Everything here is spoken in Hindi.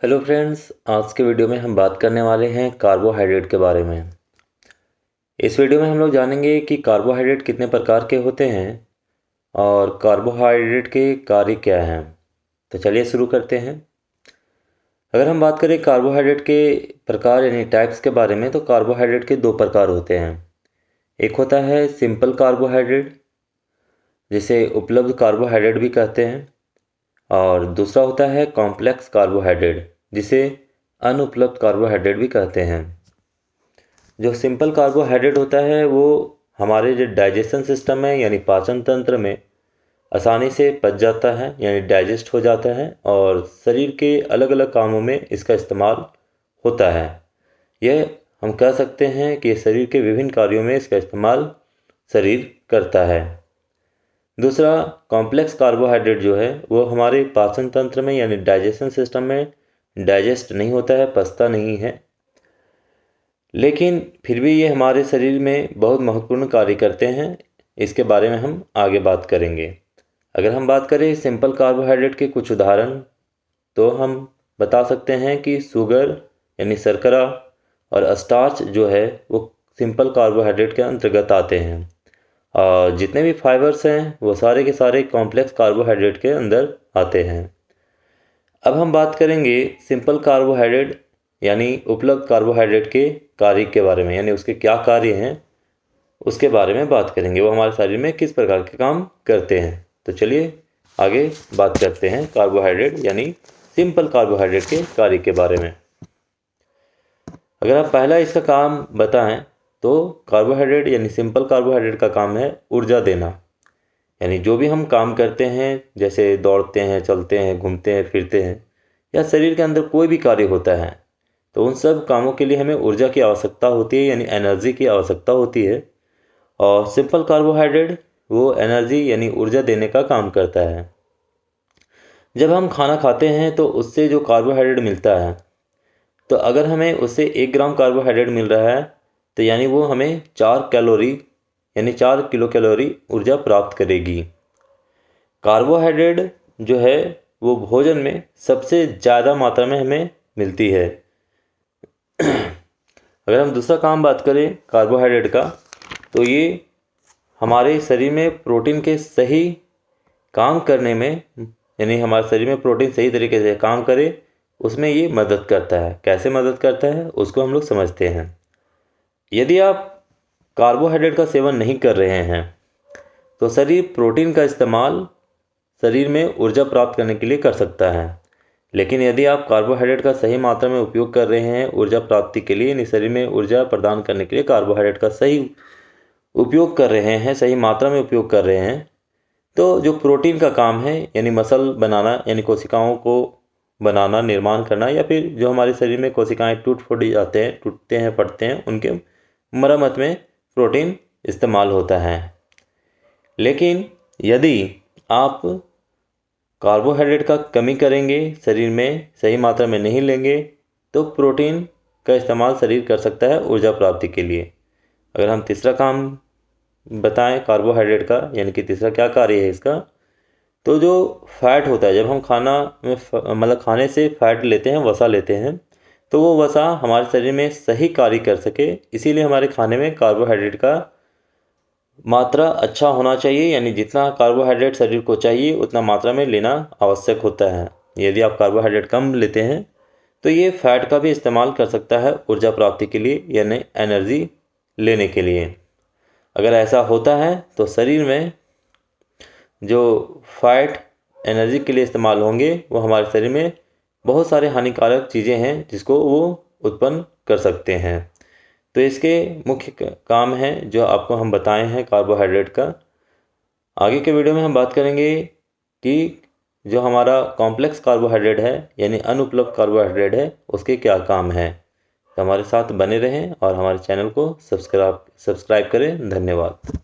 हेलो फ्रेंड्स, आज के वीडियो में हम बात करने वाले हैं कार्बोहाइड्रेट के बारे में। इस वीडियो में हम लोग जानेंगे कि कार्बोहाइड्रेट कितने प्रकार के होते हैं और कार्बोहाइड्रेट के कार्य क्या हैं। तो चलिए शुरू करते हैं। अगर हम बात करें कार्बोहाइड्रेट के प्रकार यानी टाइप्स के बारे में, तो कार्बोहाइड्रेट के दो प्रकार होते हैं। एक होता है सिंपल कार्बोहाइड्रेट, जिसे उपलब्ध कार्बोहाइड्रेट भी कहते हैं, और दूसरा होता है कॉम्प्लेक्स कार्बोहाइड्रेट, जिसे अनुपलब्ध कार्बोहाइड्रेट भी कहते हैं। जो सिंपल कार्बोहाइड्रेट होता है वो हमारे जो डाइजेशन सिस्टम है यानी पाचन तंत्र में आसानी से पच जाता है यानी डाइजेस्ट हो जाता है, और शरीर के अलग अलग कामों में इसका इस्तेमाल होता है। यह हम कह सकते हैं कि शरीर के विभिन्न कार्यों में इसका इस्तेमाल शरीर करता है। दूसरा कॉम्प्लेक्स कार्बोहाइड्रेट जो है वो हमारे पाचन तंत्र में यानी डाइजेशन सिस्टम में डाइजेस्ट नहीं होता है, पचता नहीं है, लेकिन फिर भी ये हमारे शरीर में बहुत महत्वपूर्ण कार्य करते हैं। इसके बारे में हम आगे बात करेंगे। अगर हम बात करें सिंपल कार्बोहाइड्रेट के कुछ उदाहरण, तो हम बता सकते हैं कि शुगर यानी शर्करा और स्टार्च जो है वो सिंपल कार्बोहाइड्रेट के अंतर्गत आते हैं, और जितने भी फाइबर्स हैं वो सारे के सारे कॉम्प्लेक्स कार्बोहाइड्रेट के अंदर आते हैं। अब हम बात करेंगे सिंपल कार्बोहाइड्रेट यानी उपलब्ध कार्बोहाइड्रेट के कार्य के बारे में, यानी उसके क्या कार्य हैं उसके बारे में बात करेंगे। वो हमारे शरीर में किस प्रकार के काम करते हैं। तो चलिए आगे बात करते हैं कार्बोहाइड्रेट यानी सिंपल कार्बोहाइड्रेट के कार्य के बारे में। अगर आप पहला इसका काम बताएं तो कार्बोहाइड्रेट यानी सिंपल कार्बोहाइड्रेट का काम है ऊर्जा देना। यानी जो भी हम काम करते हैं, जैसे दौड़ते हैं, चलते हैं, घूमते हैं, फिरते हैं, या शरीर के अंदर कोई भी कार्य होता है, तो उन सब कामों के लिए हमें ऊर्जा की आवश्यकता होती है यानी एनर्जी की आवश्यकता होती है। और सिंपल कार्बोहाइड्रेट वो एनर्जी यानी ऊर्जा देने का काम करता है। जब हम खाना खाते हैं तो उससे जो कार्बोहाइड्रेट मिलता है, तो अगर हमें उससे 1 ग्राम कार्बोहाइड्रेट मिल रहा है तो यानी वो हमें 4 कैलोरी यानी 4 किलो कैलोरी ऊर्जा प्राप्त करेगी। कार्बोहाइड्रेट जो है वो भोजन में सबसे ज़्यादा मात्रा में हमें मिलती है। अगर हम दूसरा काम बात करें कार्बोहाइड्रेट का, तो ये हमारे शरीर में प्रोटीन के सही काम करने में यानी हमारे शरीर में प्रोटीन सही तरीके से काम करे उसमें ये मदद करता है। कैसे मदद करता है उसको हम लोग समझते हैं। यदि आप कार्बोहाइड्रेट का सेवन नहीं कर रहे हैं तो शरीर प्रोटीन का इस्तेमाल शरीर में ऊर्जा प्राप्त करने के लिए कर सकता है, लेकिन यदि आप कार्बोहाइड्रेट का सही मात्रा में उपयोग कर रहे हैं ऊर्जा प्राप्ति के लिए, यानी शरीर में ऊर्जा प्रदान करने के लिए कार्बोहाइड्रेट का सही उपयोग कर रहे हैं, सही मात्रा में उपयोग कर रहे हैं, तो जो प्रोटीन का काम है यानी मसल बनाना यानी कोशिकाओं को बनाना, निर्माण करना, या फिर जो हमारे शरीर में कोशिकाएं टूट जाते हैं, टूटते हैं, फटते हैं, उनके मरम्मत में प्रोटीन इस्तेमाल होता है। लेकिन यदि आप कार्बोहाइड्रेट का कमी करेंगे, शरीर में सही मात्रा में नहीं लेंगे, तो प्रोटीन का इस्तेमाल शरीर कर सकता है ऊर्जा प्राप्ति के लिए। अगर हम तीसरा काम बताएं कार्बोहाइड्रेट का, यानी कि तीसरा क्या कार्य है इसका, तो जो फैट होता है, जब हम खाना में मतलब खाने से फैट लेते हैं, वसा लेते हैं, तो वो वसा हमारे शरीर में सही कार्य कर सके, इसीलिए हमारे खाने में कार्बोहाइड्रेट का मात्रा अच्छा होना चाहिए, यानी जितना कार्बोहाइड्रेट शरीर को चाहिए उतना मात्रा में लेना आवश्यक होता है। यदि आप कार्बोहाइड्रेट कम लेते हैं तो ये फैट का भी इस्तेमाल कर सकता है ऊर्जा प्राप्ति के लिए यानी एनर्जी लेने के लिए। अगर ऐसा होता है तो शरीर में जो फैट एनर्जी के लिए इस्तेमाल होंगे वो हमारे शरीर में बहुत सारे हानिकारक चीज़ें हैं जिसको वो उत्पन्न कर सकते हैं। तो इसके मुख्य काम हैं जो आपको हम बताए हैं कार्बोहाइड्रेट का। आगे के वीडियो में हम बात करेंगे कि जो हमारा कॉम्प्लेक्स कार्बोहाइड्रेट है यानी अनुपलब्ध कार्बोहाइड्रेट है उसके क्या काम हैं। तो हमारे साथ बने रहें और हमारे चैनल को सब्सक्राइब करें। धन्यवाद।